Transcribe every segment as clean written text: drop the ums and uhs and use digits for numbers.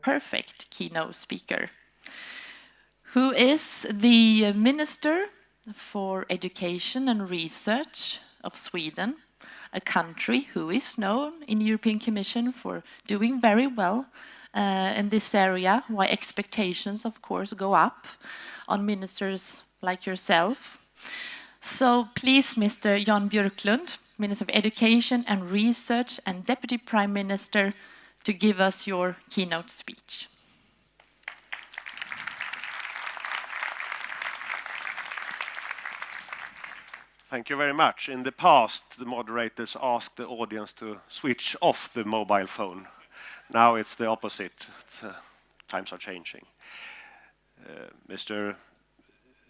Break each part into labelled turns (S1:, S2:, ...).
S1: Perfect keynote speaker, who is the Minister for Education and Research of Sweden, a country who is known in the European Commission for doing very well in this area, why expectations, of course, go up on ministers like yourself. So please, Mr. Jan Björklund, Minister of Education and Research and Deputy Prime Minister, to give us your keynote speech.
S2: Thank you very much. In the past, the moderators asked the audience to switch off the mobile phone. Now it's the opposite. Times are changing. Mr.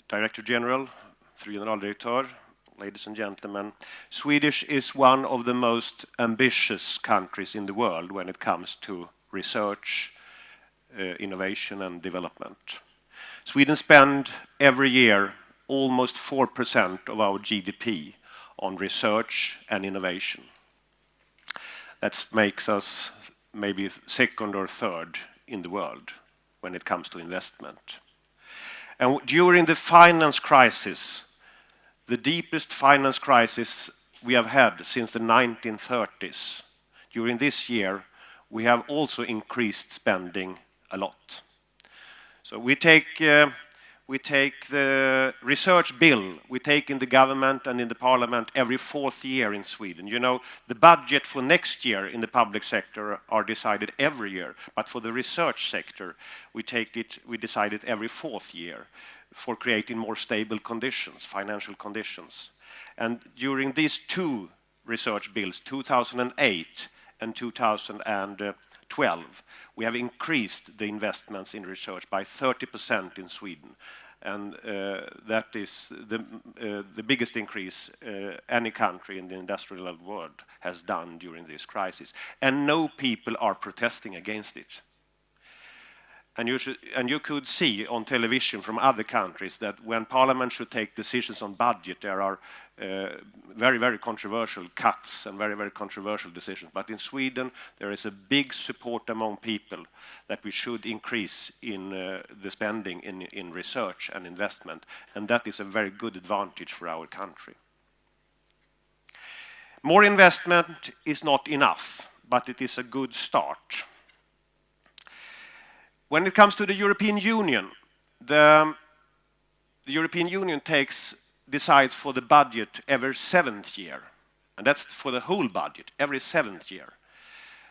S2: Director General, Fru Generaldirektör, ladies and gentlemen, Swedish is one of the most ambitious countries in the world when it comes to research, innovation and development. Sweden spends every year almost 4% of our GDP on research and innovation. That makes us maybe second or third in the world when it comes to investment. And during the finance crisis, the deepest finance crisis we have had since the 1930s, during this year, we have also increased spending a lot. So we take the research bill, we take in the government and in the parliament every fourth year in Sweden. You know, the budget for next year in the public sector are decided every year, but for the research sector, we decide it every fourth year for creating more stable conditions, financial conditions. And during these two research bills, 2008 and 2012, we have increased the investments in research by 30% in Sweden. And that is the biggest increase any country in the industrial world has done during this crisis. And no people are protesting against it. And you could see on television from other countries that when parliament should take decisions on budget, there are very, very controversial cuts and very, very controversial decisions. But in Sweden, there is a big support among people that we should increase in the spending in research and investment. And that is a very good advantage for our country. More investment is not enough, but it is a good start. When it comes to the European Union, the European Union decides for the budget every 7th year. And that's for the whole budget, every 7th year.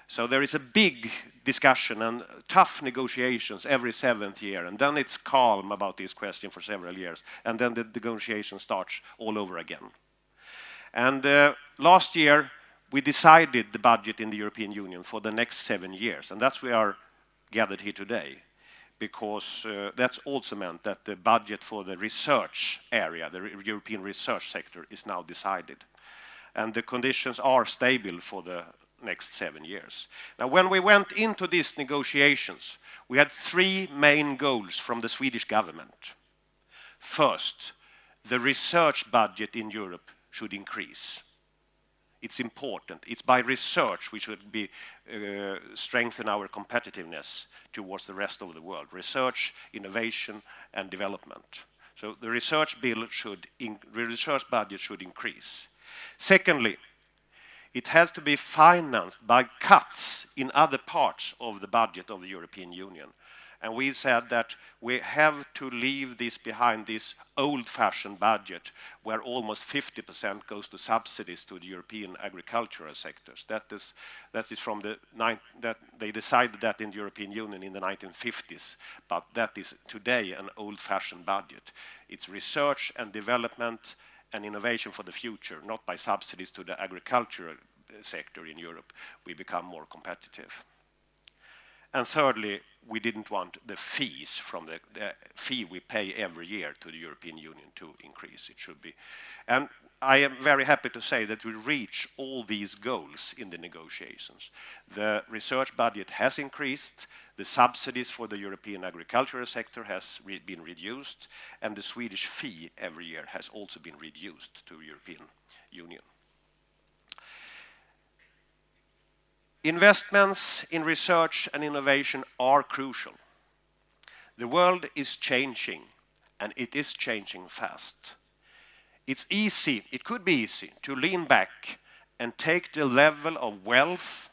S2: So there is a big discussion and tough negotiations every 7th year. And then it's calm about this question for several years. And then the negotiation starts all over again. And last year, we decided the budget in the European Union for the next 7 years. And that's why we are gathered here today, because that's also meant that the budget for the research area, the European research sector, is now decided. And the conditions are stable for the next 7 years. Now, when we went into these negotiations, we had 3 main goals from the Swedish government. First, the research budget in Europe should increase. It's important. It's by research we should strengthen our competitiveness towards the rest of the world. Research, innovation, and development. So the research budget should increase. Secondly, it has to be financed by cuts in other parts of the budget of the European Union. And we said that we have to leave this behind, this old-fashioned budget where almost 50% goes to subsidies to the European agricultural sectors. That is from that they decided that in the European Union in the 1950s, but that is today an old-fashioned budget. It's research and development and innovation for the future, not by subsidies to the agricultural sector in Europe. We become more competitive. And thirdly, we didn't want the fees from the fee we pay every year to the European Union to increase. It should be. And I am very happy to say that we reach all these goals in the negotiations. The research budget has increased, the subsidies for the European agricultural sector has been reduced, and the Swedish fee every year has also been reduced to the European Union. Investments in research and innovation are crucial. The world is changing, and it is changing fast. It could be easy to lean back and take the level of wealth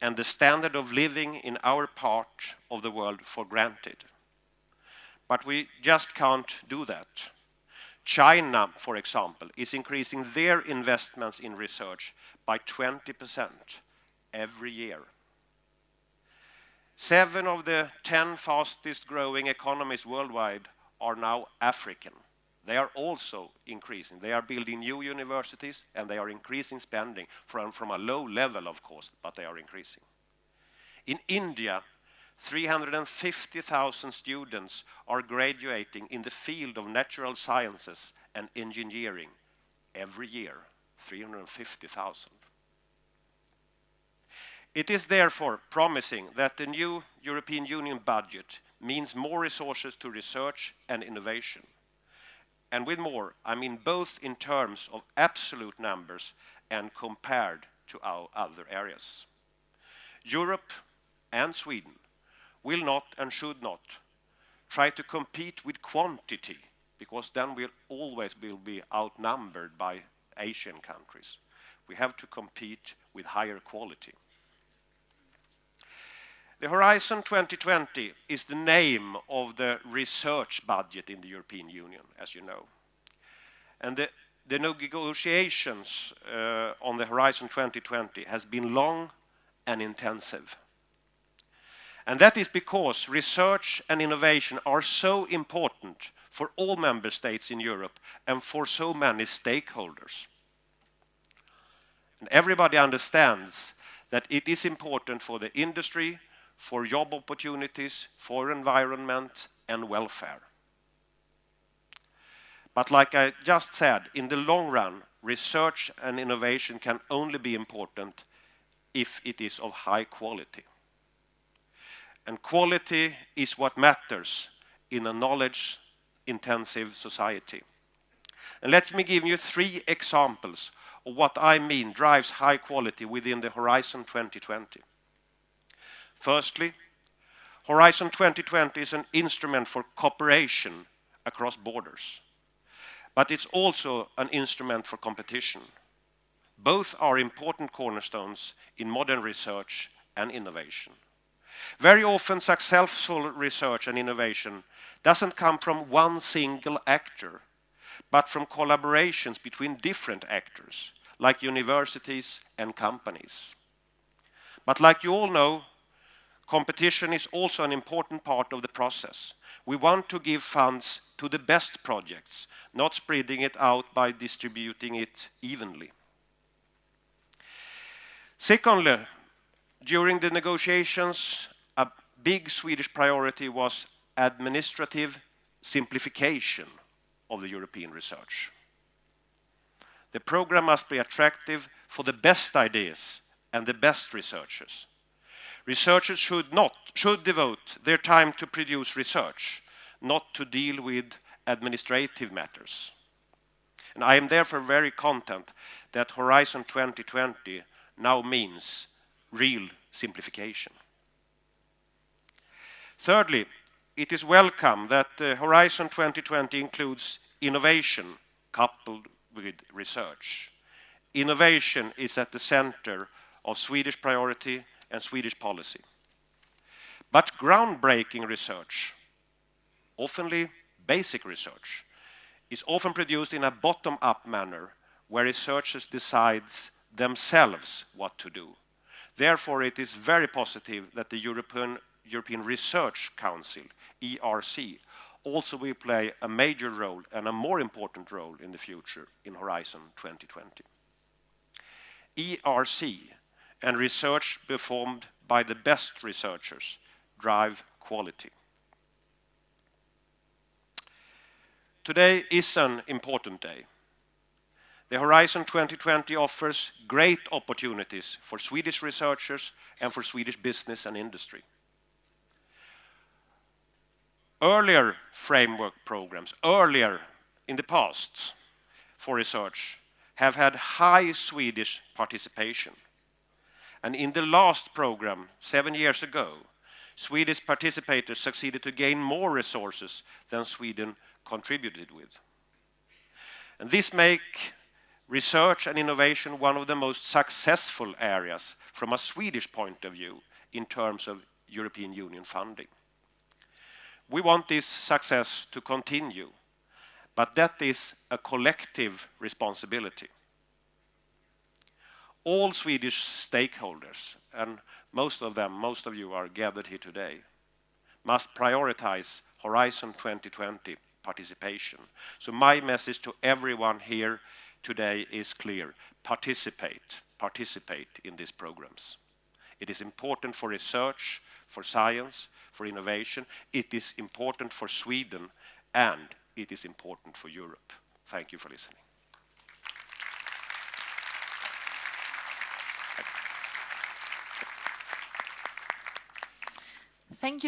S2: and the standard of living in our part of the world for granted. But we just can't do that. China, for example, is increasing their investments in research by 20% every year. 7 of the 10 fastest growing economies worldwide are now African. They are also increasing. They are building new universities and they are increasing spending from a low level, of course, but they are increasing. In India, 350,000 students are graduating in the field of natural sciences and engineering every year. 350,000. It is therefore promising that the new European Union budget means more resources to research and innovation. And with more, I mean both in terms of absolute numbers and compared to our other areas. Europe and Sweden will not and should not try to compete with quantity, because then we'll always be outnumbered by Asian countries. We have to compete with higher quality. The Horizon 2020 is the name of the research budget in the European Union, as you know. And the negotiations on the Horizon 2020 has been long and intensive. And that is because research and innovation are so important for all member states in Europe and for so many stakeholders. And everybody understands that it is important for the industry, for job opportunities, for environment and welfare. But like I just said, in the long run, research and innovation can only be important if it is of high quality. And quality is what matters in a knowledge-intensive society. And let me give you 3 examples of what I mean drives high quality within the Horizon 2020. Firstly, Horizon 2020 is an instrument for cooperation across borders, but it's also an instrument for competition. Both are important cornerstones in modern research and innovation. Very often, successful research and innovation doesn't come from one single actor, but from collaborations between different actors, like universities and companies. But like you all know, competition is also an important part of the process. We want to give funds to the best projects, not spreading it out by distributing it evenly. Secondly, during the negotiations, a big Swedish priority was administrative simplification of the European research. The program must be attractive for the best ideas and the best researchers. Researchers should devote their time to produce research, not to deal with administrative matters. And I am therefore very content that Horizon 2020 now means real simplification. Thirdly, it is welcome that Horizon 2020 includes innovation coupled with research. Innovation is at the center of Swedish priority and Swedish policy. But groundbreaking research, oftenly basic research, is often produced in a bottom-up manner where researchers decide themselves what to do. Therefore, it is very positive that the European Research Council, ERC, also will play a major role and a more important role in the future in Horizon 2020. ERC and research performed by the best researchers drive quality. Today is an important day. The Horizon 2020 offers great opportunities for Swedish researchers and for Swedish business and industry. Earlier framework programs, earlier in the past for research, have had high Swedish participation. And in the last program, 7 years ago, Swedish participators succeeded to gain more resources than Sweden contributed with. And this makes research and innovation one of the most successful areas from a Swedish point of view in terms of European Union funding. We want this success to continue, but that is a collective responsibility. All Swedish stakeholders, and most of you are gathered here today, must prioritize Horizont 2020 participation. So my message to everyone here today is clear. Participate in these programs. It is important for research, for science, for innovation. It is important for Sweden, and it is important for Europe. Thank you for listening.
S1: Thank you.